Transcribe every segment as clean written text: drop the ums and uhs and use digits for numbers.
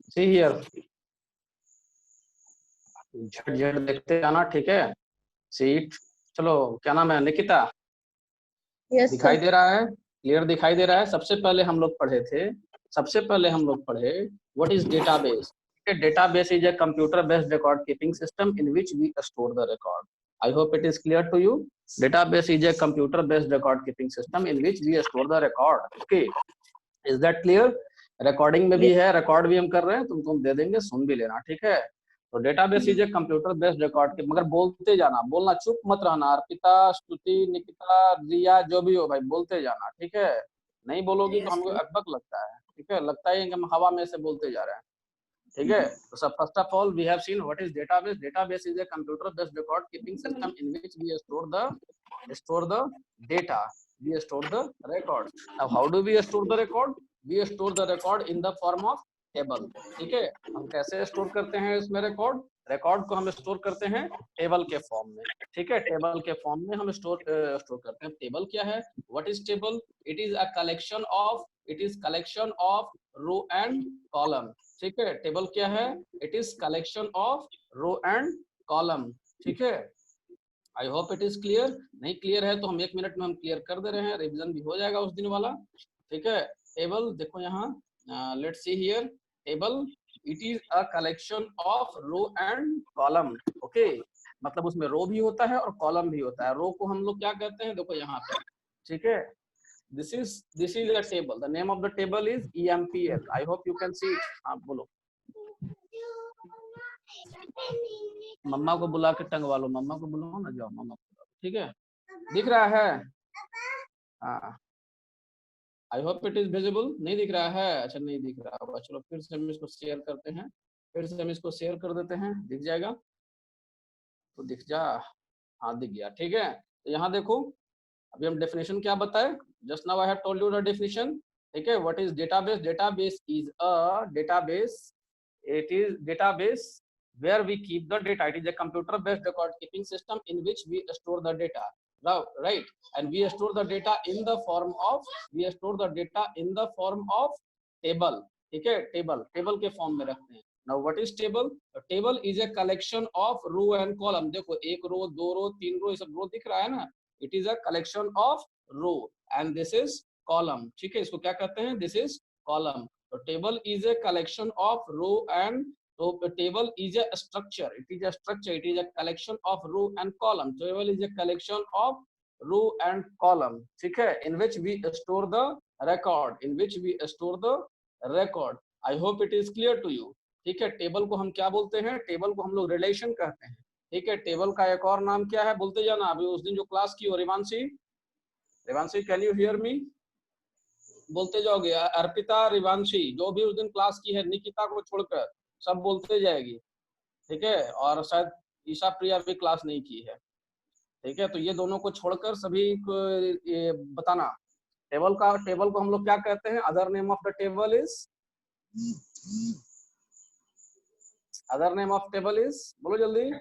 See here, झट झट देखते जाना, ठीक है। सीट, चलो क्या नाम है, निकिता? यस दिखाई सर। दे रहा है, क्लियर दिखाई दे रहा है। सबसे पहले हम लोग पढ़े what is database. Database is a computer based record keeping system in which we store the record. I hope it is clear to you. Database is a computer based record keeping system in which we store the record. Okay, is that clear? Recording में भी है, record भी हम कर रहे हैं, तुमको दे देंगे, सुन भी लेना, ठीक है। तो database is a computer based record के, मगर बोलते जाना, बोलना चुप मत रहना। अर्पिता, स्तुति, निकिता, रिया, जो भी हो भाई बोलते जाना, ठीक है। नहीं बोलोगी तो हमको अकबक लगता है, ठीक है, लगता है कि हम हवा में से बोलते जा रहे हैं, ठीक है। तो सब first of all we have seen what is database. Database is a computer based record keeping system in which we store the data, we store the record. Now how do we store the record? We store the record in the form of table, ठीक है। हम कैसे store करते हैं इसमें record को हम store करते हैं टेबल के फॉर्म में, ठीक है। टेबल के फॉर्म में हम स्टोर करते हैं। टेबल क्या है? What is table? It is a collection of row and column, ठीक है। टेबल क्या है? It is collection of row and column, ठीक है। I hope it is clear. नहीं क्लियर है तो हम 1 मिनट में हम क्लियर कर दे रहे हैं, रिवीजन भी हो जाएगा उस दिन वाला, ठीक है। टेबल देखो यहाँ, let's see here, table it is a collection of row and column, okay. मतलब उसमें रो भी होता है और कॉलम भी होता है। रो को हम लोग क्या कहते हैं, देखो यहाँ पे, ठीक है। This is a table, the name of the table is EMPL। I hope you can see it. हाँ बोलो। मम्मा को बुला के टंगवा लो, मम्मा को बुलाओ ना, जाओ मम्मा को, ठीक है। दिख रहा है? हाँ, आई होप इट इज विजिबल। नहीं दिख रहा है? अच्छा नहीं दिख रहा होगा, चलो फिर से हम इसको शेयर करते हैं, फिर से हम इसको शेयर कर देते हैं, दिख जाएगा तो दिख जा। हाँ दिख गया, ठीक है। तो यहाँ देखो, अभी हम डेफिनेशन क्या बताए, just now I have told you the definition, ठीक है। What is database? Database is a database, it is database where we keep the data. It is a computer based record keeping system in which we store the data, right? And we store the data in the form of table, ठीक है। Table के form में रखते हैं। now what is table? table is a collection of row and column। देखो 1 रो 2 रो 3 रो, ये सब रो दिख रहा है ना, it is a collection of row and this is column, ठीक है। इसको क्या कहते हैं? this is column। तो table is a collection of row and, तो table is a structure, it is a collection of row and column. Table is a collection of row and column, ठीक है। In which we store the record, I hope it is clear to you, ठीक है। Table को हम क्या बोलते हैं? Table को हम लोग रिलेशन कहते हैं, ठीक है। टेबल का एक और नाम क्या है बोलते जाना। अभी उस दिन जो क्लास की हो, रिवांशी, कैन यू हियर मी? बोलते जाओगे। अर्पिता, रिवांशी, जो भी उस दिन क्लास की है, निकिता को छोड़कर सब बोलते जाएगी, ठीक है। और शायद ईशा प्रिया भी क्लास नहीं की है, ठीक है। तो ये दोनों को छोड़कर सभी को ये बताना। टेबल को हम लोग क्या कहते हैं? Other name of the table is, बोलो जल्दी,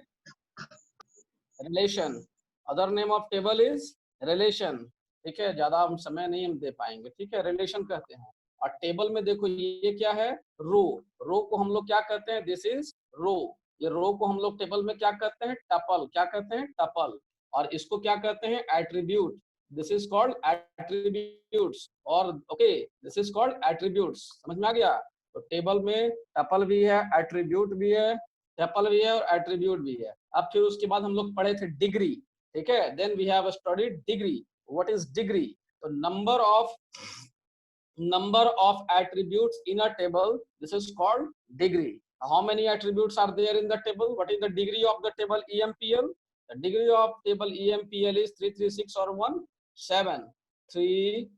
relation. Other name of table is relation, ठीक है। ज्यादा हम समय नहीं हम दे पाएंगे, ठीक है। रिलेशन कहते हैं। और टेबल में देखो ये क्या है? रो को हम लोग क्या कहते हैं? दिस इज रो। ये रो को हम लोग टेबल में क्या कहते हैं? टपल। क्या कहते हैं? टपल। और इसको क्या कहते हैं? Attribute. This is called attributes. और okay, this is called attributes. समझ में आ गया? तो टेबल में टपल भी है, एट्रीब्यूट भी है, टपल भी है और एट्रीब्यूट भी है। अब फिर उसके बाद हम लोग पढ़े थे डिग्री, ठीक है। Then we have studied degree. What is degree? तो number of attributes in a table, this is called degree. How many attributes are there in the table? What is the degree of the table EMPL? The degree of table EMPL is 3, 3, 6 or 1, 7, 3,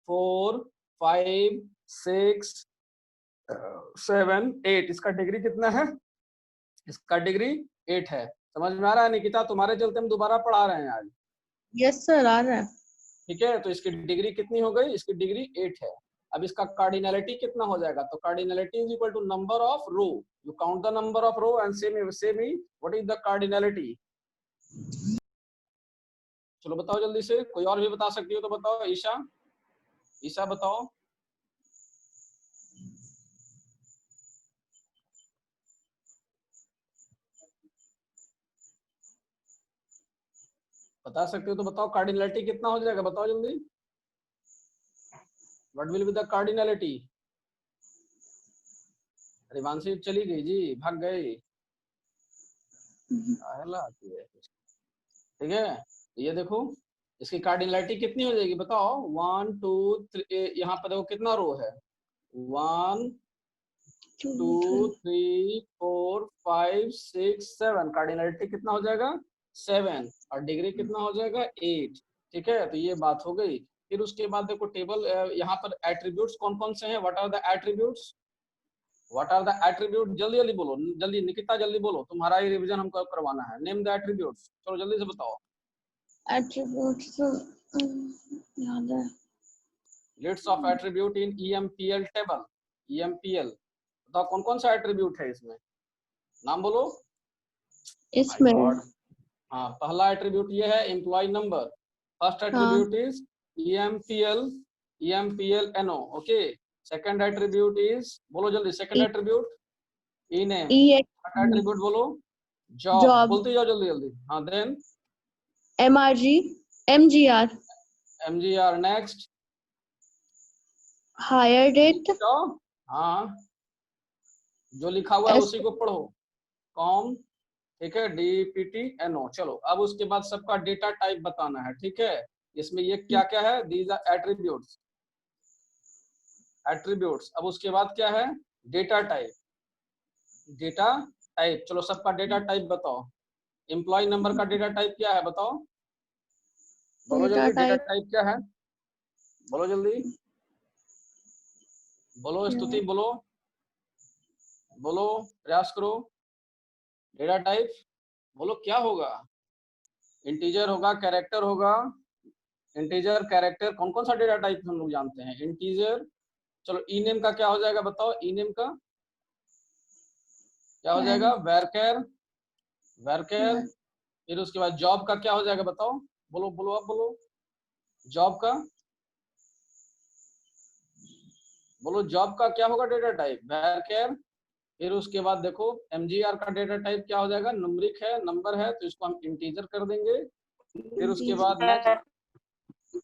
4, 5, 6, 7, 8। इसका degree कितना है? इसका degree 8 है। समझ में आ रहा है निकिता? तुम्हारे चलते हम दोबारा पढ़ा रहे हैं आज। यस सर, आ रहा है। ठीक है, तो इसकी डिग्री कितनी हो गई? इसकी डिग्री 8 है। अब इसका कार्डिनलिटी कितना हो जाएगा? तो cardinality is equal to number of row. You count the number of row and say me what is the cardinality. चलो बताओ जल्दी से, कोई और भी बता सकती हो तो बताओ। ईशा बताओ। बता सकते हो तो बताओ, कार्डिनलिटी कितना हो जाएगा, बताओ जल्दी। What will be the cardinality? Rivanshi चली गई जी, भाग गई। ठीक है, ये देखो इसकी कार्डिनलिटी कितनी हो जाएगी बताओ। 1 2 3, यहाँ पर देखो कितना रो है, 1 2 3 4 5 6 7, कार्डिनलिटी कितना हो जाएगा 7, और डिग्री कितना हो जाएगा 8। ठीक है, तो ये बात हो गई। फिर उसके बाद देखो टेबल, यहाँ पर एट्रीब्यूट्स कौन कौन से हैं, what are the attributes, what are the attribute, जल्दी जल्दी बोलो, जल्दी निकिता जल्दी बोलो, तुम्हारा ही रिवीजन हमको करवाना है। नेम द एट्रीब्यूट्स, चलो जल्दी से बताओ। एट्रीब्यूट्स याद है। List of attribute in EMPL table, EMPL बताओ कौन कौन सा एट्रीब्यूट है इसमें, नाम बोलो। इसमें हाँ, पहला एट्रीब्यूट ये है employee number, first attribute is EMPL NO, okay. Second attribute is, बोलो जल्दी, second attribute E-name, third attribute बोलो जॉब, बोलते जाओ जल्दी जल्दी। हाँ, then MGR next hire date, हाँ जो लिखा हुआ है उसी को पढ़ो, कॉम, ठीक है, DPT NO। चलो अब उसके बाद सबका डेटा टाइप बताना है, ठीक है। इसमें ये क्या क्या है, दीज आर एट्रीब्यूट्स, एट्रीब्यूट्स। अब उसके बाद क्या है, डेटा टाइप, डेटा टाइप। चलो सबका डेटा टाइप बताओ। एम्प्लॉय नंबर का डेटा टाइप क्या है बताओ, बोलो जल्दी, डेटा टाइप क्या है, बोलो जल्दी, बोलो स्तुति, बोलो बोलो, प्रयास करो, डेटा टाइप बोलो क्या होगा। इंटीजर होगा, कैरेक्टर होगा, इंटीजर कैरेक्टर, कौन कौन सा डेटा टाइप हम लोग जानते हैं, इंटीजर। चलो ई नेम का क्या हो जाएगा बताओ, ई नेम का क्या हो जाएगा, वैरकेर, वैरकेर। फिर उसके बाद जॉब का क्या हो जाएगा बताओ, बोलो बोलो अब बोलो, जॉब का बोलो, जॉब का क्या होगा डेटा टाइप, वैरकेर। फिर उसके बाद देखो MGR का डेटा टाइप क्या हो जाएगा, न्यूमेरिक है, नंबर है, तो इसको हम इंटीजर कर देंगे। फिर उसके बाद नेक्स्ट,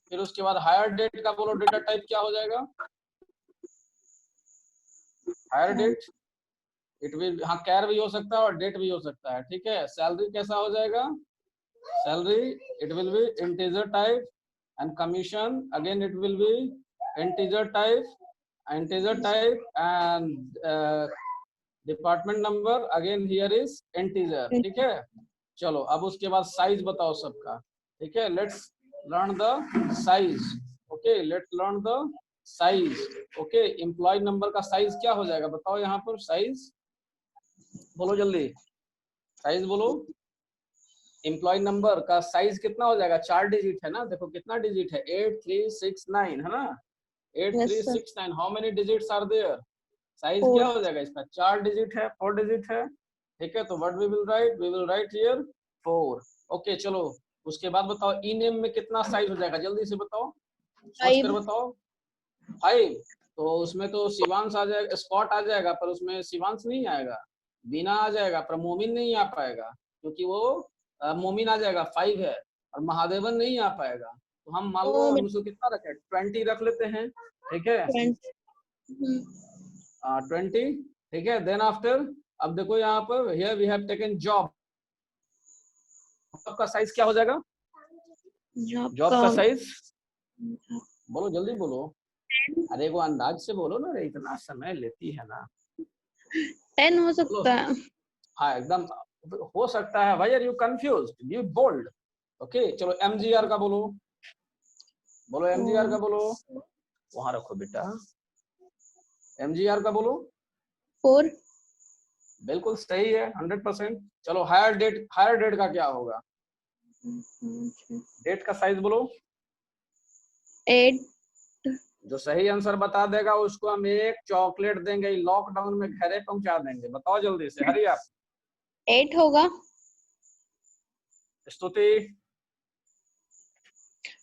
फिर उसके बाद हायर डेट का बोलो डेटा टाइप क्या हो जाएगा, हायर डेट, इट विल, हाँ कैर भी हो सकता है और डेट भी हो सकता है, ठीक है। सैलरी कैसा हो जाएगा, salary it will be integer type, and commission again it will be integer type, and department number again here is integer, ठीक है। चलो अब उसके बाद साइज बताओ सबका, ठीक है। Let's learn the size, okay, let's learn the size, okay. Employee number का साइज क्या हो जाएगा बताओ, यहाँ पर साइज बोलो जल्दी, साइज बोलो। एम्प्लॉय नंबर का साइज कितना हो जाएगा, 4 डिजिट है ना, देखो कितना डिजिट है, 8369 है ना, 8369। How many digits are there, size क्या हो जाएगा इसका, 4 डिजिट है, 4 डिजिट है, ठीक है। तो what we will write here 4, okay. चलो उसके बाद बताओ ई नेम में कितना साइज हो जाएगा, जल्दी से बताओ, सोच कर बताओ। 5, तो उसमें तो शिवांश आ जाएगा, स्कॉट आ जाएगा, पर उसमें शिवांश नहीं आएगा, बीना आ जाएगा, पर मोमिन नहीं आ पाएगा, क्योंकि वो मोमिन आ जाएगा 5 है, और महादेवन नहीं आ पाएगा। तो हम मान लो हम उसको कितना रखें, 20 रख लेते हैं, ठीक है, 20, ठीक है। देन आफ्टर, अब देखो यहाँ पर here we have taken job, job का साइज क्या हो जाएगा, जॉब का साइज बोलो जल्दी बोलो, अरे वो अंदाज से बोलो ना, इतना समय लेती है ना। 10 हो सकता है, हाँ एकदम हो सकता है, why are you confused, be bold, okay. चलो MGR का बोलो, बोलो MGR का बोलो, वहां रखो बेटा, MGR का बोलो, 4 बिल्कुल सही है, 100%। चलो हायर डेट का क्या होगा, डेट का साइज बोलो, 8 जो सही आंसर बता देगा उसको हम एक चॉकलेट देंगे, लॉकडाउन में घरे पहुंचा देंगे, बताओ जल्दी से, हरी आप। 8 होगा, स्तुति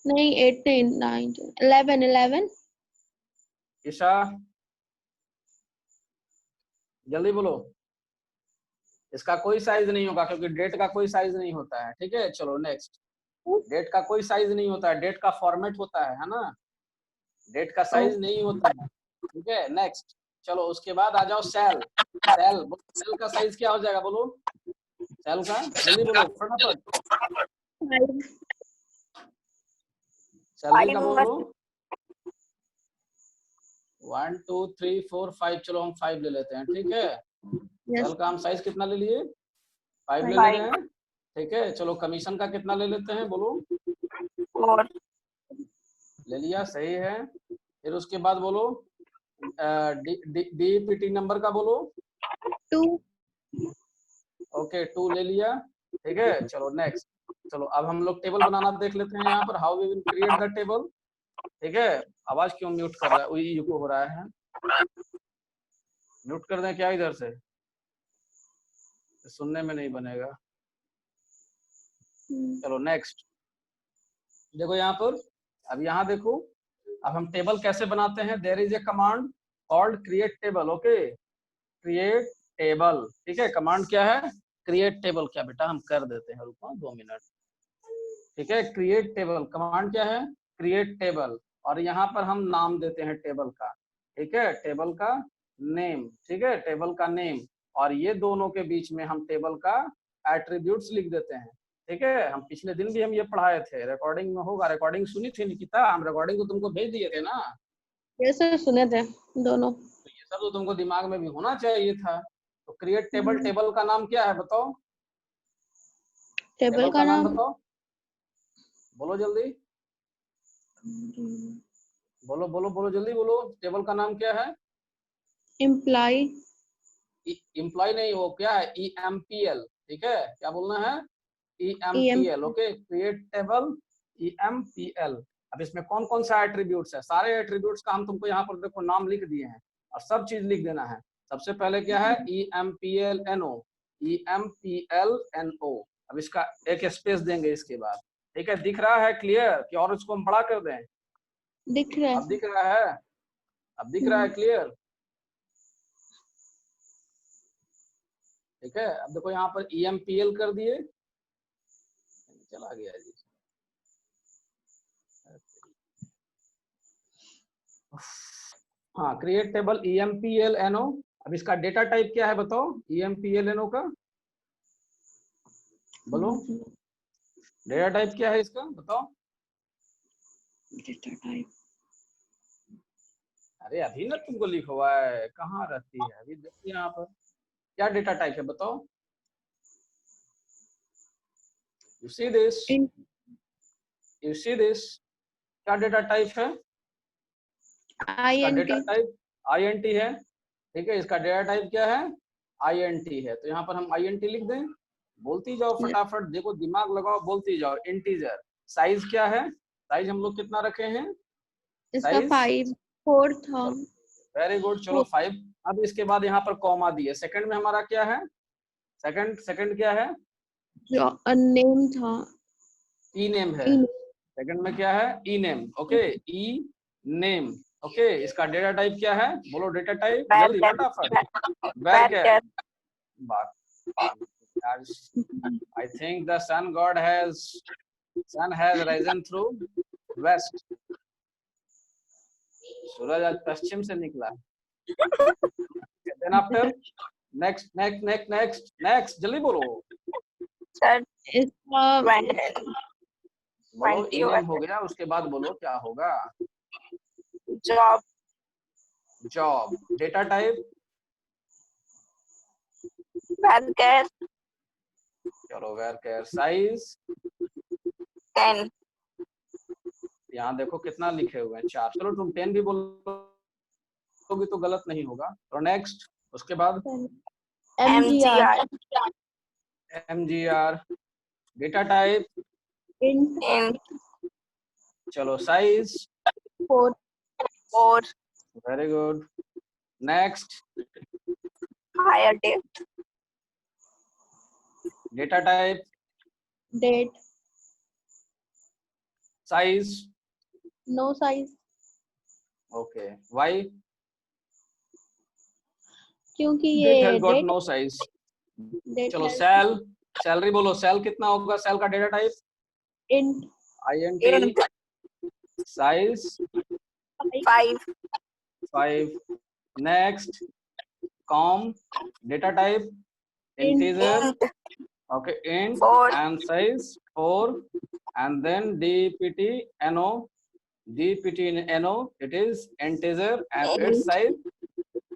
नहीं 8 नहीं 9 11 ईशा जल्दी बोलो, इसका कोई साइज नहीं होगा क्योंकि डेट का कोई साइज नहीं होता है, ठीक है। चलो नेक्स्ट, डेट का कोई साइज नहीं होता है, डेट का फॉर्मेट होता है ना, डेट का साइज नहीं होता है। ठीक है, नेक्स्ट। चलो उसके बाद आ जाओ सेल। सेल, सेल का साइज क्या हो जाएगा बोलो, सेल का जल्दी बोलो फटाफट। 5 सैलरी का बोलो। 1 2 3 4 5, चलो हम 5 ले लेते हैं। ठीक है, यस सेल का हम साइज कितना ले लिए, 5 ले ले रहे हैं। ठीक है, चलो कमीशन का कितना ले लेते हैं बोलो, 4 ले लिया, सही है। फिर उसके बाद बोलो डीपीटी नंबर का बोलो। 2 ओके 2 ले लिया। ठीक है, चलो नेक्स्ट। चलो अब हम लोग टेबल बनाना देख लेते हैं यहाँ पर, how we will create the table. ठीक है, आवाज क्यों म्यूट कर रहा है, इको हो रहा है, म्यूट कर दें क्या इधर से, सुनने में नहीं बनेगा। चलो नेक्स्ट। देखो यहाँ पर, अब यहाँ देखो, अब हम टेबल कैसे बनाते हैं, there is a command called create table. Okay, create table. ठीक है, कमांड क्या है, क्रिएट टेबल। क्या बेटा, हम कर देते हैं, रुको 2 मिनट। ठीक है, क्रिएट टेबल कमांड क्या है, क्रिएट टेबल, और यहाँ पर हम नाम देते हैं टेबल का। ठीक है, टेबल का नेम। ठीक है, टेबल का नेम, और ये दोनों के बीच में हम टेबल का एट्रीब्यूट्स लिख देते हैं। ठीक है, हम पिछले दिन भी हम ये पढ़ाए थे, रिकॉर्डिंग में होगा, रिकॉर्डिंग सुनी थी निकिता, हम रिकॉर्डिंग को तुमको भेज दिए थे ना। यस सर, सुने थे दोनों। तो ये सब तो तुमको दिमाग में भी होना चाहिए था। तो क्रिएट टेबल, टेबल का नाम क्या है बताओ, टेबल का नाम बताओ, बोलो जल्दी, बोलो बोलो बोलो जल्दी बोलो, टेबल का नाम क्या है, एम्प्लॉय। एम्प्लॉय नहीं, वो क्या है, EMPL। ठीक है, क्या बोलना है, EMPL। Okay, create table EMPL। अब इसमें कौन कौन सा एट्रीब्यूट्स है, सारे एट्रीब्यूट्स का हम तुमको यहाँ पर देखो नाम लिख दिए हैं, और सब चीज लिख देना है। सबसे पहले क्या है, EMPLNO, EMPLNO। अब इसका एक स्पेस देंगे इसके बाद। ठीक है, दिख रहा है क्लियर कि और इसको हम बड़ा कर दें, दिख रहा है। अब दिख रहा है, अब दिख रहा है क्लियर। ठीक है, अब देखो यहाँ पर EMPL कर दिए, चला गया जी। हाँ, क्रिएट टेबल EMPLNO। अब इसका डेटा टाइप क्या है बताओ, EMPLNO का बोलो, डेटा टाइप क्या है इसका बताओ। डेटा टाइप, अरे अभी ना तुमको लिखा हुआ है, कहाँ रहती है, अभी देखिए यहाँ पर क्या डेटा टाइप है बताओ। You see this, you see this, क्या डेटा टाइप है, इसका डेटा INT। टाइप INT है। ठीक है, इसका डेटा टाइप क्या है, INT है। तो यहाँ पर हम INT लिख दें, बोलती जाओ फटाफट, देखो दिमाग लगाओ, बोलती जाओ। इंटीजर, साइज क्या है, साइज हम लोग कितना रखे हैं, इसका 5 4 था। वेरी गुड, चलो 5। अब इसके बाद यहाँ पर कॉमा दिए, सेकंड में हमारा क्या है, सेकंड क्या है, जो नेम था, ई नेम है। सेकंड में क्या है, E name. Okay, E name. Okay, इसका डेटा टाइप क्या है बोलो, डेटा टाइप जल्दी फटाफट, where I think the sun god has, sun has risen through west, सूरज आज पश्चिम से निकला। Then after, next next next next next, जल्दी बोलो, सर इसका बोलो ई नेम हो गया, उसके बाद बोलो क्या होगा, job job. Data type, worker चलो वर्कर। साइज 10 यहाँ देखो कितना लिखे हुए हैं, 4। चलो तुम 10 भी बोलोगे तो गलत नहीं होगा। तो नेक्स्ट, उसके बाद MGR। MGR। Data type, int चलो साइज 4 और very good. Next, hire date data type, date, size no size, okay. Why, क्योंकि डेट ये has got date no size. Date चलो है। सेल, सैलरी बोलो, सेल कितना होगा, सेल का data type int int size 5. 5. Next, com data type integer. Int Okay, int 4. and size 4, and then dptno. dptno, it is integer and its size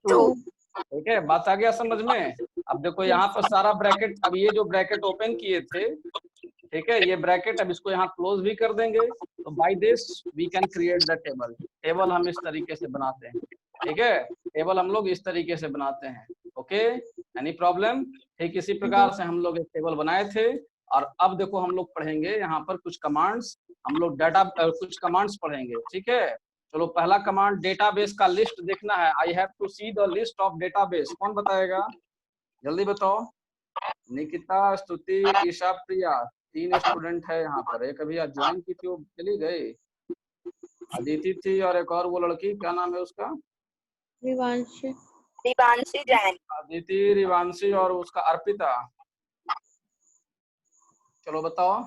2. 2. ठीक है, बात आ गया समझ में? अब देखो यहाँ पर सारा ब्रैकेट, अब ये जो ब्रैकेट ओपन किए थे, ठीक है, ये ब्रैकेट अब इसको यहाँ क्लोज भी कर देंगे। तो by this we can create the table. Table हम इस तरीके से बनाते हैं, ठीक है, टेबल हम लोग इस तरीके से बनाते हैं। Okay, any problem? ठीक इसी प्रकार से हम लोग एक टेबल बनाए थे। और अब देखो हम लोग पढ़ेंगे यहाँ पर कुछ कमांड्स, हम लोग डाटा कुछ कमांड्स पढ़ेंगे, ठीक है। चलो, पहला कमांड डेटाबेस का लिस्ट देखना है। I have to see the list of database. कौन बताएगा, जल्दी बताओ। निकिता, स्तुति, ईशा, प्रिया, 3 स्टूडेंट है यहाँ पर। एक अभी आज ज्वाइन की थी, वो चली गई। अदिति थी और एक और वो लड़की, क्या नाम है उसका? रिवांशी जैन। अदिति, रिवांशी और उसका अर्पिता। चलो बताओ,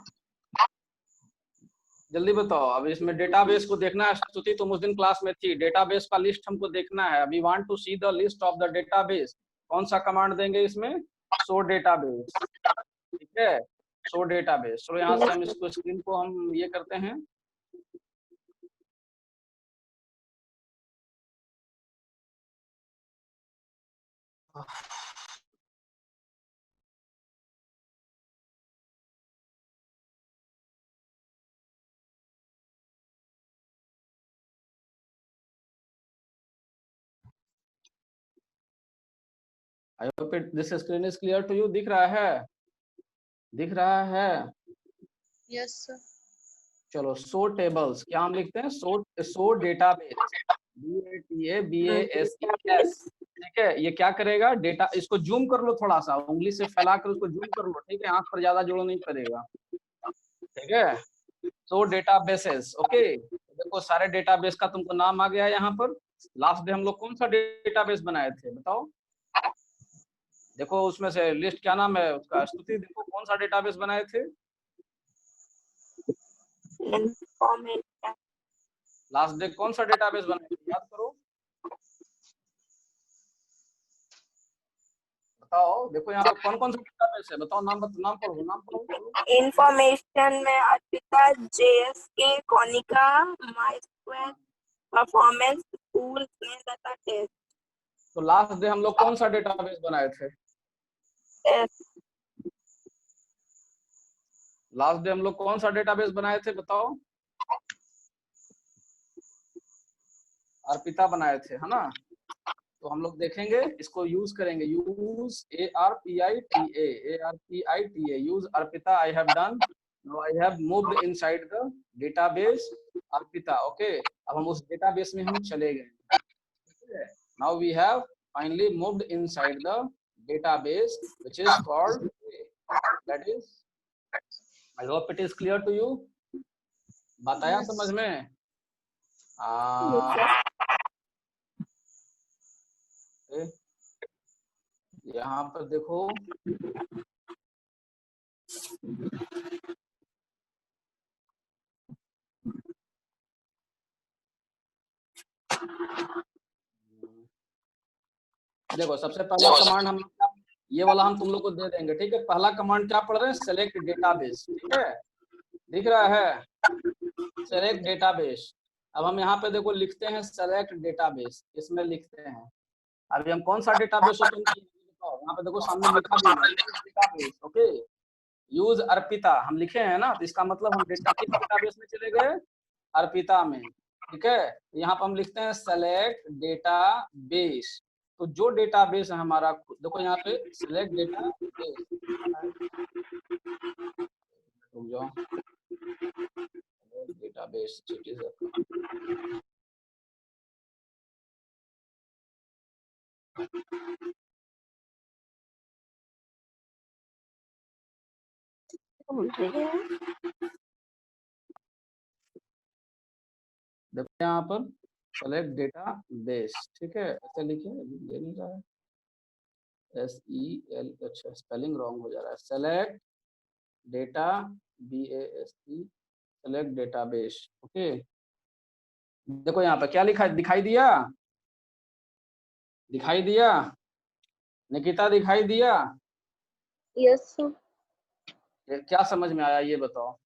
जल्दी बताओ। अब इसमें डेटाबेस को देखना है। स्तुति, तुम उस दिन क्लास में थी। डेटाबेस का लिस्ट हमको देखना है। We want to see the list of the database. कौन सा कमांड देंगे इसमें? शो डेटाबेस, ठीक है, शो डेटाबेस। चलो यहाँ से हम इसको स्क्रीन को हम ये करते हैं। I hope this screen is clear to you. दिख रहा है? दिख रहा है? Yes sir. चलो, शो टेबल्स, क्या हम लिखते हैं? शो डेटाबेस, DATABASES, ठीक है। ये क्या करेगा? डेटा, इसको जूम कर लो थोड़ा सा, उंगली से फैला कर उसको जूम कर लो, ठीक है, आंख पर ज्यादा जोड़ नहीं पड़ेगा, ठीक है। Show databases, okay. देखो सारे डेटाबेस का तुमको नाम आ गया यहाँ पर। लास्ट डे हम लोग कौन सा डेटाबेस बनाए थे, बताओ। देखो उसमें से लिस्ट, क्या नाम है उसका? स्तुति, देखो कौन सा डेटाबेस बनाए थे इंफॉर्मेशन लास्ट डे? कौन सा डेटाबेस बनाए थे, याद करो, बताओ। देखो यहाँ पर कौन कौन सा डेटाबेस है, बताओ, नाम नाम पढ़ो, नाम पढ़ो। इंफॉर्मेशन में अर्पिता, JSK, कोनिका, माइस्क्वेयर, परफॉर्मेंस, स्कूल में डाटा टेस्ट। तो लास्ट डे हम लोग कौन सा डेटाबेस बनाए थे? लास्ट डे हम लोग कौन सा डेटाबेस बनाए थे, बताओ। अर्पिता बनाए थे, है ना। तो हम लोग देखेंगे, इसको यूज करेंगे। Use ARPITA use Arpita I have done. Now I have moved inside the database Arpita, okay. अब हम उस डेटाबेस में हम चले गए। Now we have finally moved inside the database which is called, that is, I hope it is clear to you. बात आया समझ में? यहाँ पर देखो, देखो सबसे पहला कमांड हम, ये वाला हम तुम लोग को दे देंगे, ठीक है। पहला कमांड क्या पढ़ रहे हैं? सेलेक्ट डेटाबेस, ठीक है, दिख रहा है? Select database. अब हम यहाँ पे देखो लिखते हैं सेलेक्ट डेटाबेस, इसमें लिखते हैं। अभी हम कौन सा डेटाबेस ओपन किए, बताओ। यहाँ पे देखो सामने लिखा भी है डेटाबेस, ओके। यूज अर्पिता हम लिखे हैं ना, तो इसका मतलब हम किस डेटाबेस में चले गए? अर्पिता में, ठीक है। यहाँ पर हम लिखते हैं सेलेक्ट डेटाबेस। तो जो डेटाबेस है हमारा, देखो यहाँ पे सिलेक्ट डेटाबेस, रुक जाओ, डेटाबेस सिटीजन, देखो यहाँ पर सेलेक्ट डेटाबेस, ठीक है, ऐसे लिखे, ले नहीं रहा है, SEL, अच्छा स्पेलिंग रॉन्ग हो जा रहा है। Select data, BASE select database. Okay, देखो यहाँ पर क्या लिखा, दिखाई दिया, दिखाई दिया निकिता, दिखाई दिया? Yes, sir. ये क्या समझ में आया ये बताओ।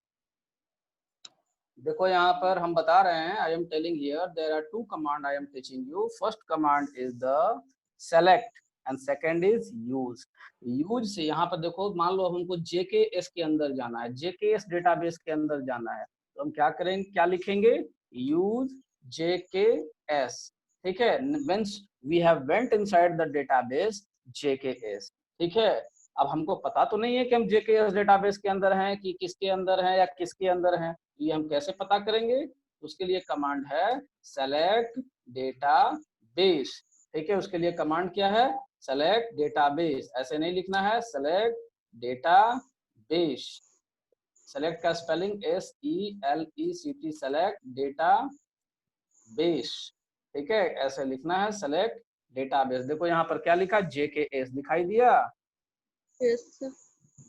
देखो यहाँ पर हम बता रहे हैं, I am telling here there are two command I am teaching you. First command is the select and second is use. Use से यहाँ पर देखो, मान लो हमको जेकेएस के अंदर जाना है, जेकेएस डेटाबेस के अंदर जाना है, तो हम क्या करेंगे, क्या लिखेंगे, यूज जेकेएस। ठीक है, means we have went inside the database JKS. ठीक है, अब हमको पता तो नहीं है कि हम जेकेएस डेटाबेस के अंदर हैं कि किसके अंदर हैं या किसके अंदर हैं, ये हम कैसे पता करेंगे? उसके लिए कमांड है सेलेक्ट डेटाबेस। ठीक है, उसके लिए कमांड क्या है, सेलेक्ट डेटाबेस। ऐसे नहीं लिखना है, सेलेक्ट डेटाबेस। सेलेक्ट का स्पेलिंग SELECT, सेलेक्ट डेटाबेस। ठीक है, ऐसे लिखना है, सेलेक्ट डेटाबेस। देखो यहाँ पर क्या लिखा, JKS, दिखाई दिया? Yes, sir.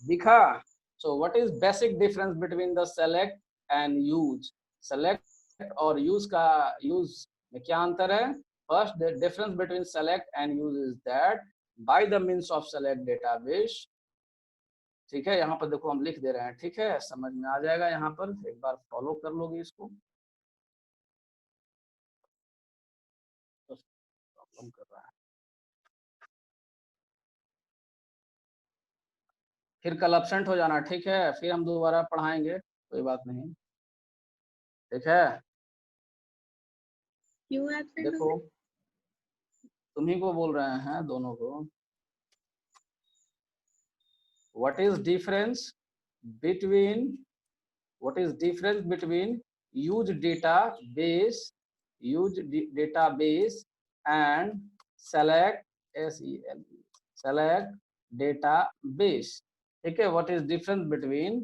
दिखा? So what is basic difference between the select and use? Select और use का, use में क्या अंतर है? First, the difference between select and use is that by the means of select database, ठीक है, यहाँ पर देखो हम लिख दे रहे हैं, ठीक है, समझ में आ जाएगा, यहाँ पर एक बार फॉलो कर लोगे इसको। तो प्रॉब्लम कर रहा है, फिर कल एब्सेंट हो जाना, ठीक है, फिर हम दोबारा पढ़ाएंगे, कोई बात नहीं, ठीक है। क्यों absent हो देखो गए? तुम्ही को बोल रहे हैं, दोनों को। What is difference between, what is difference between use database, database and select, select database? ठीक है, what is difference between,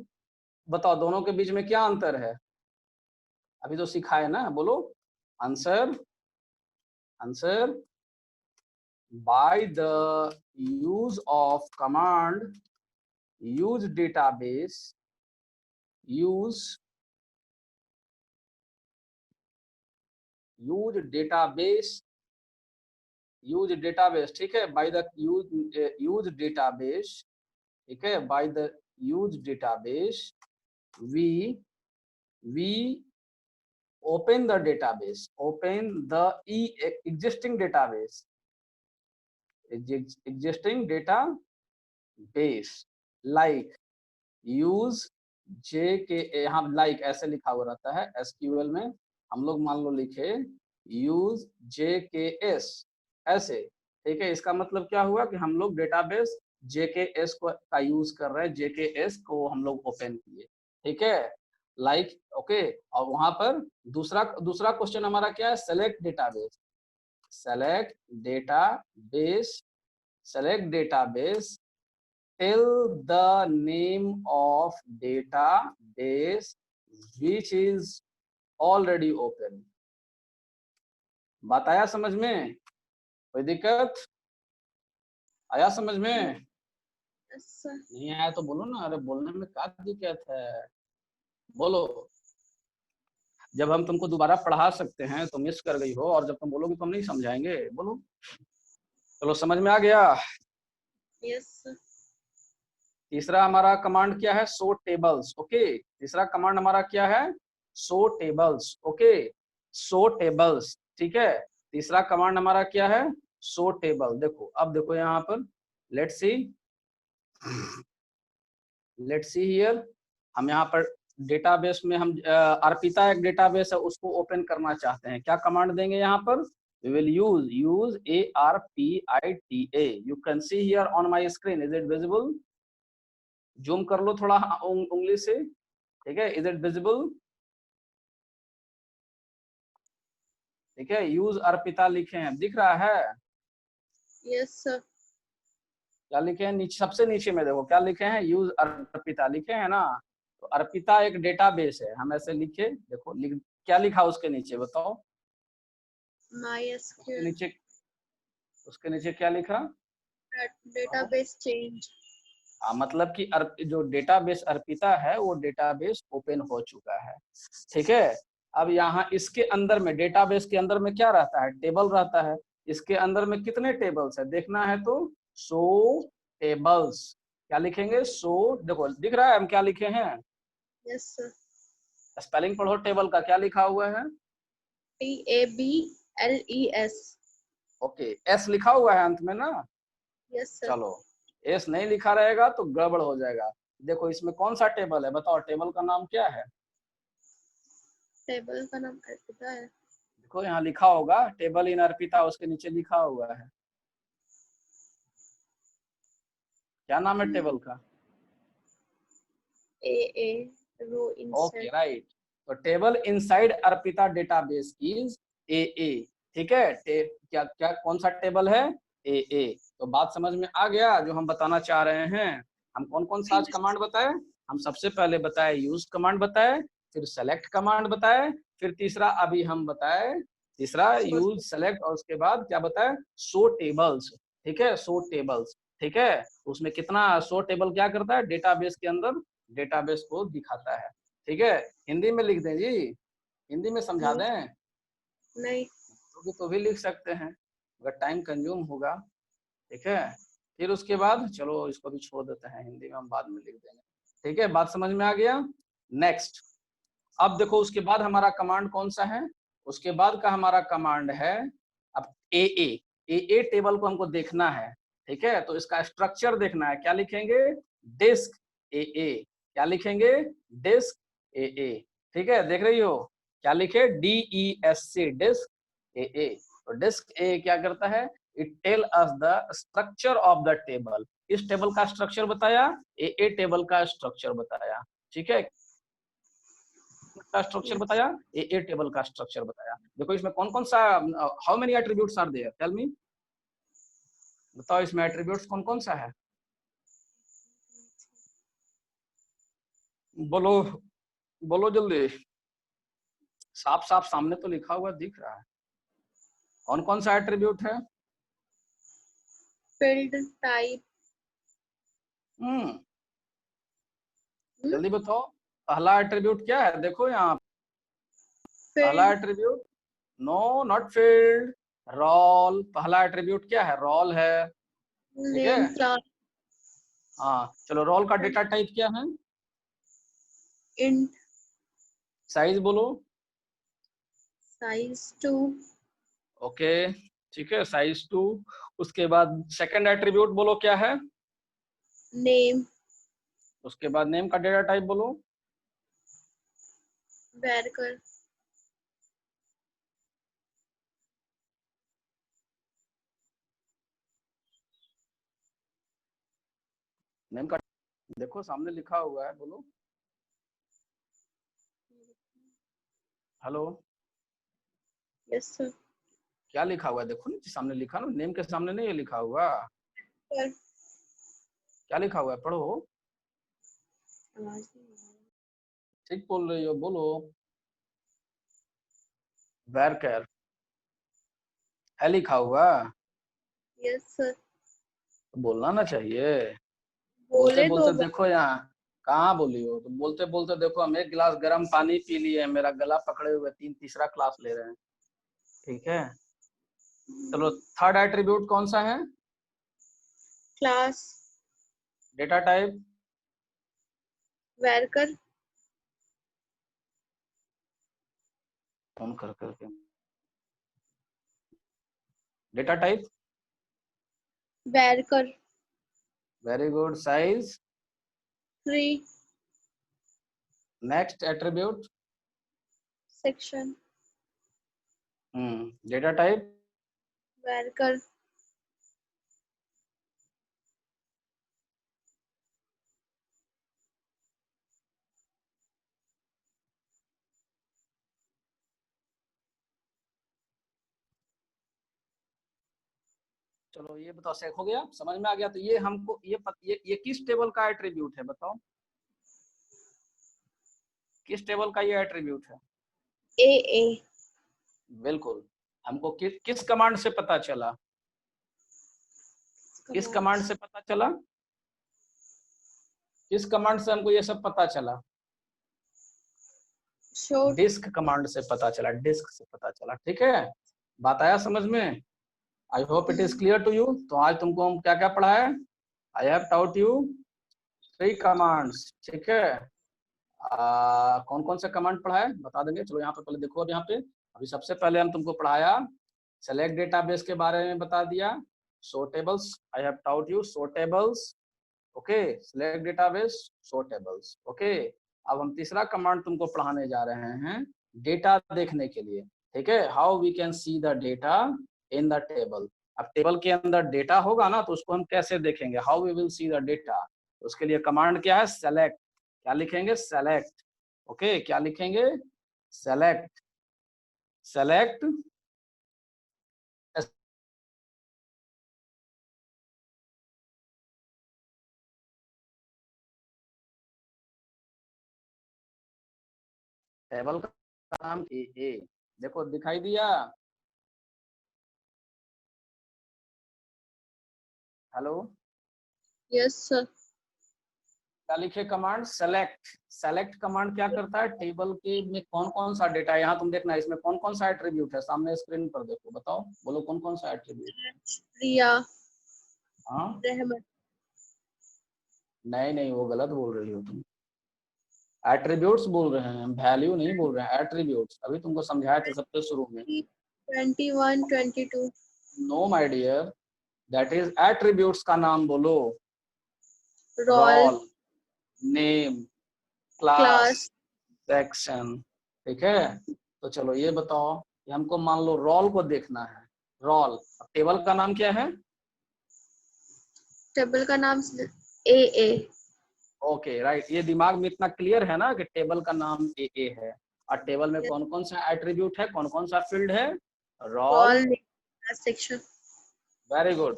बताओ दोनों के बीच में क्या अंतर है? अभी तो सिखाए ना, बोलो answer, answer. by the use of command use database, use database, use database, ठीक है, by the use database, ठीक है, by the use database we open the database, open the existing database, existing database, like use JKA, यहाँ like ऐसे लिखा हुआ रहता है SQL में, हम लोग मान लो लिखे यूज JKS ऐसे, ठीक है, इसका मतलब क्या हुआ कि हम लोग डेटाबेस JKS को का यूज कर रहे हैं, JKS को हम लोग ओपन किए, ठीक है, लाइक ओके। और वहां पर दूसरा क्वेश्चन हमारा क्या है, select database, select database, select database, tell the name of database which is already open। बात आया समझ में? कोई दिक्कत आया समझ में? Yes, sir. नहीं आया तो बोलो ना, अरे बोलने में क्या दिक्कत है, बोलो। जब हम तुमको दोबारा पढ़ा सकते हैं तो मिस कर गई हो, और जब तुम बोलोगे तो हम नहीं समझाएंगे, बोलो। चलो समझ में आ गया। Yes, sir. तीसरा हमारा कमांड क्या है, शो टेबल्स। ओके, तीसरा कमांड हमारा क्या है, show tables. Okay, show tables, ठीक है, तीसरा कमांड हमारा क्या है, शो टेबल। देखो अब देखो यहाँ पर, लेट्स सी हियर, हम यहाँ पर डेटाबेस में हम अर्पिता एक डेटाबेस है, उसको ओपन करना चाहते हैं, क्या कमांड देंगे यहाँ पर, we will use ARPITA। you can see here on my screen, is it visible? Zoom कर लो थोड़ा उंगली से, ठीक है, इज इट विजिबल? ठीक है, यूज अर्पिता लिखे हैं, दिख रहा है? Yes, sir. क्या लिखे हैं नीचे, सबसे नीचे में देखो क्या लिखे हैं, यूज अर्पिता लिखे हैं ना। तो अर्पिता एक डेटाबेस है, हम ऐसे लिखे, देखो क्या लिखा उसके नीचे बताओ, MySQL उसके नीचे क्या लिखा, database change. मतलब कि जो डेटाबेस अर्पिता है वो डेटाबेस ओपन हो चुका है। ठीक है, अब यहाँ इसके अंदर में डेटाबेस के अंदर में क्या रहता है, टेबल रहता है। इसके अंदर में कितने टेबल्स है देखना है तो शो टेबल्स। क्या लिखेंगे, शो, देखो दिख रहा है हम क्या लिखे हैं, Yes, sir. स्पेलिंग पढ़ो टेबल का, क्या लिखा हुआ है, TABLES. ओके, एस लिखा हुआ है अंत में ना। Yes, sir. चलो, एस नहीं लिखा रहेगा तो गड़बड़ हो जाएगा। देखो इसमें कौन सा टेबल है, बताओ टेबल का नाम क्या है। टेबल का नाम अर्पिता है। देखो यहाँ लिखा होगा टेबल इन अर्पिता, उसके नीचे लिखा हुआ है, क्या नाम है टेबल का, AA row okay inside. Right. तो table inside Arpita database is AA। ठीक है, क्या क्या कौन सा टेबल है, AA। तो बात समझ में आ गया जो हम बताना चाह रहे हैं। हम कौन कौन सा आज कमांड बताए, हम सबसे पहले बताए यूज कमांड बताए, फिर सेलेक्ट कमांड बताए, फिर तीसरा अभी हम बताए, तीसरा यूज सेलेक्ट, और उसके बाद क्या बताए, शो टेबल्स। ठीक है, शो टेबल्स। ठीक है, उसमें कितना शो टेबल क्या करता है, डेटाबेस के अंदर डेटाबेस को दिखाता है। ठीक है, हिंदी में लिख दें जी, हिंदी में समझा दें, नहीं। तो भी लिख सकते हैं अगर टाइम कंज्यूम होगा। ठीक है, फिर उसके बाद चलो इसको भी छोड़ देते हैं, हिंदी में हम बाद में लिख देंगे। ठीक है, बात समझ में आ गया। नेक्स्ट, अब देखो उसके बाद हमारा कमांड कौन सा है, उसके बाद का हमारा कमांड है अब ए टेबल को हमको देखना है। ठीक है, तो इसका स्ट्रक्चर देखना है, क्या लिखेंगे, डिस्क ए, क्या लिखेंगे, डिस्क ए। ठीक है, देख रही हो क्या लिखे, DESC, डिस्क ए। तो डिस्क ए क्या करता है, it tell us the structure of the table. इस टेबल का स्ट्रक्चर बताया, ए टेबल का स्ट्रक्चर बताया। ठीक है, का स्ट्रक्चर बताया, ए टेबल का स्ट्रक्चर बताया। देखो इसमें कौन कौन सा, how many attributes are there, tell me, बताओ इसमें एट्रीब्यूट्स कौन कौन सा है, बोलो बोलो जल्दी, साफ साफ सामने तो लिखा हुआ दिख रहा है, कौन कौन सा एट्रीब्यूट है। Field type. जल्दी बताओ, पहला एट्रीब्यूट क्या है, देखो यहाँ पहला Field. Attribute, no not field, roll. पहला एट्रीब्यूट क्या है, रोल है। ठीक है, Name class. हाँ चलो, रोल का डेटा टाइप क्या है, Int. साइज बोलो, Size 2. ओके ठीक है, साइज 2। उसके बाद सेकंड एट्रीब्यूट बोलो क्या है, Name. उसके बाद नेम का डेटा टाइप बोलो, Varchar. नेम का देखो सामने लिखा हुआ है, बोलो, हेलो, Yes, sir. क्या लिखा हुआ है, देखो ना सामने लिखा ना, नेम के सामने नहीं है लिखा हुआ, Sir. क्या लिखा हुआ है, पढ़ो, आवाज नहीं आ रही। ठीक बोल रही हो, बोलो, वैरकर है लिखा हुआ, Yes, sir. तो बोलना ना चाहिए, बोलते बोले बोलते दो बार। देखो यहाँ कहाँ बोली हो, तो बोलते बोलते देखो हम एक गिलास गर्म पानी पी लिए, मेरा गला पकड़े हुए तीसरा क्लास ले रहे हैं। ठीक है, चलो थर्ड एट्रीब्यूट कौन सा है, Class. Data type, Varchar. Phone कर करके, data type, Varchar. Very good, size, 3. Next attribute, Section. Data type, Varchar. चलो ये बताओ, सेट हो गया, समझ में आ गया। तो ये हमको ये किस टेबल का एट्रीब्यूट है, बताओ किस टेबल का ये एट्रीब्यूट है, AA. बिल्कुल, हमको किस कमांड से पता चला, किस कमांड से पता चला, किस कमांड से हमको ये सब पता चला? show डिस्क कमांड से पता चला, डिस्क से पता चला। ठीक है, बात आया समझ में? I hope it is clear to you. तो आज तुमको हम क्या क्या पढ़ाए? I have taught you 3 commands. ठीक है, कौन कौन से कमांड पढ़ाए बता देंगे। चलो यहाँ पे पहले देखो। अब यहाँ पे अभी सबसे पहले हम तुमको पढ़ाया सेलेक्ट डेटाबेस के बारे में बता दिया, show tables. I have taught you show tables. Okay, select database, show tables. Okay, अब हम तीसरा कमांड तुमको पढ़ाने जा रहे हैं डेटा देखने के लिए। ठीक है, how we can see the data in the table. अब टेबल के अंदर डेटा होगा ना, तो उसको हम कैसे देखेंगे, how we will see the data. उसके लिए कमांड क्या है? सेलेक्ट। क्या लिखेंगे? सेलेक्ट। ओके, क्या लिखेंगे? सेलेक्ट। सेलेक्ट टेबल का नाम ए। देखो दिखाई दिया? हेलो, yes sir क्या लिखे? Command select. सेलेक्ट कमांड क्या करता है? टेबल के में कौन कौन सा डेटा है, यहाँ तुम देखना इसमें कौन कौन सा एट्रीब्यूट है, सामने स्क्रीन पर देखो, बताओ, बोलो कौन कौन सा एट्रीब्यूट? प्रिया हाँ, रहमत नहीं नहीं, वो गलत बोल रही हो तुम। एट्रीब्यूट्स बोल रहे हैं, वैल्यू नहीं बोल रहे हैं, एट्रीब्यूट्स। अभी तुमको समझाए थे सबसे शुरू में। 21 22 no my dear, that is attributes का नाम बोलो। roll roll, name, class, class section. ठीक है, तो चलो ये बताओ कि हमको मान लो रोल को देखना है। रोल, टेबल का नाम क्या है? टेबल का नाम ए ओके राइट, ये दिमाग में इतना क्लियर है ना कि टेबल का नाम ए है। और टेबल में कौन कौन सा एट्रीब्यूट है, कौन कौन सा फील्ड है? Roll. roll section very good.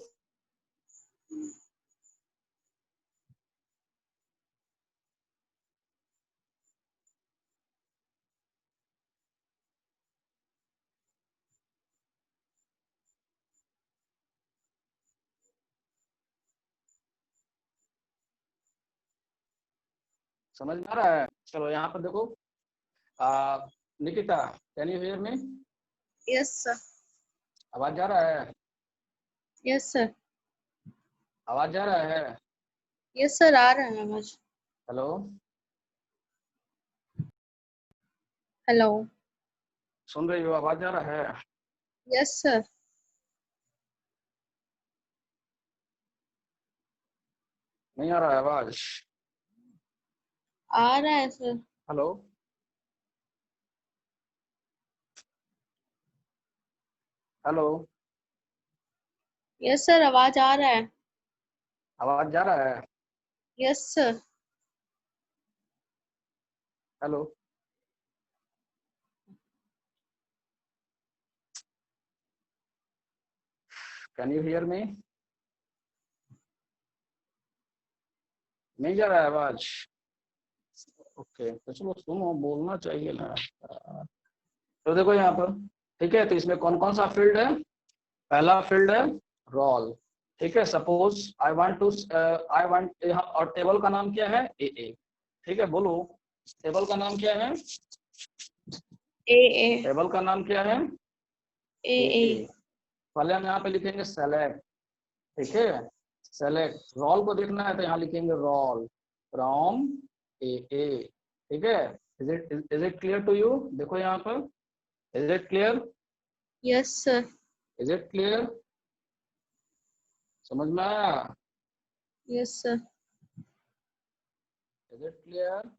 समझ में आ रहा है? चलो यहाँ पर देखो, Nikita, can you hear me? yes sir आवाज जा रहा है? yes sir आवाज जा रहा है? yes sir आ रहा है आवाज हेलो, हेलो सुन रही हो? आवाज जा रहा है? yes sir नहीं आ रहा है आवाज? आ रहा है sir hello, hello, yes sir आवाज आ रहा है आवाज जा रहा है? yes sir hello, can you hear मी? नहीं जा रहा है आवाज? ओके, तो चलो सुनो, बोलना चाहिए ना। तो देखो यहाँ पर, ठीक है, तो इसमें कौन कौन सा फील्ड है? पहला फील्ड है रोल। ठीक है, सपोज आई वांट, और टेबल का नाम क्या है? ए। ठीक है, बोलो टेबल का नाम क्या है? ए टेबल का नाम क्या है? ए पहले हम यहाँ पे लिखेंगे सेलेक्ट। ठीक है, सेलेक्ट। रोल को देखना है तो यहाँ लिखेंगे रोल फ्रॉम ए। ठीक है, is it clear to you? देखो यहाँ पर, is it clear? yes sir is it clear? समझ में आया? yes sir is it clear?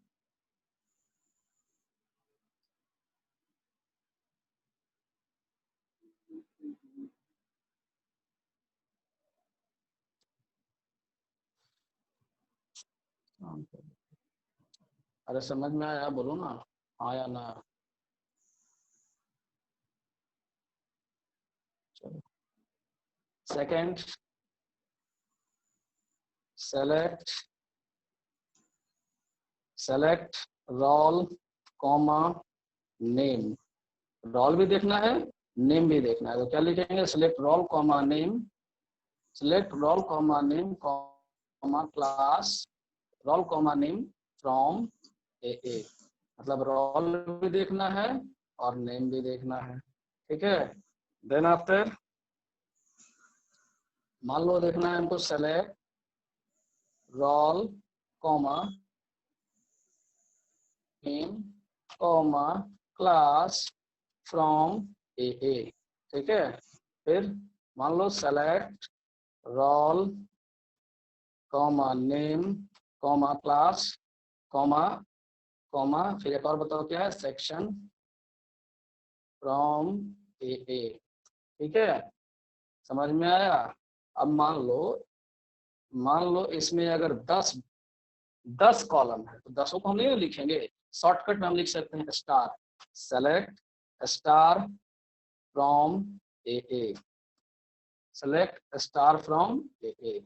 अरे समझ में आया बोलो ना, हाँ या ना? चलो, second, select. Select roll comma name. Roll भी देखना है, नेम भी देखना है, तो क्या लिखेंगे? Select roll comma name, select roll comma name comma class roll comma name from A, मतलब रोल भी देखना है और नेम भी देखना है, ठीक है। देन आफ्टर मान लो देखना है हमको select roll comma name comma class from A, ठीक है। फिर मान लो select roll comma name comma class comma comma फिर एक और बताओ क्या है, सेक्शन फ्रॉम ए, ठीक है। समझ में आया। अब मान लो इसमें अगर 10 कॉलम है तो 10 को हम नहीं लिखेंगे, शॉर्टकट में हम लिख सकते हैं star, select star from A, select star from A,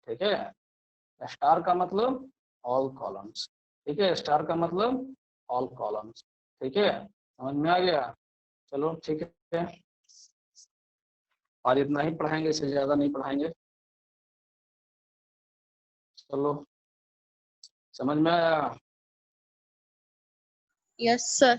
ठीक है। स्टार का मतलब ऑल कॉलम्स, ठीक है, स्टार का मतलब ऑल कॉलम्स, ठीक है। समझ में आ गया। चलो ठीक है, आज इतना ही पढ़ाएंगे, इससे ज्यादा नहीं पढ़ाएंगे। चलो, समझ में आया। Yes, sir.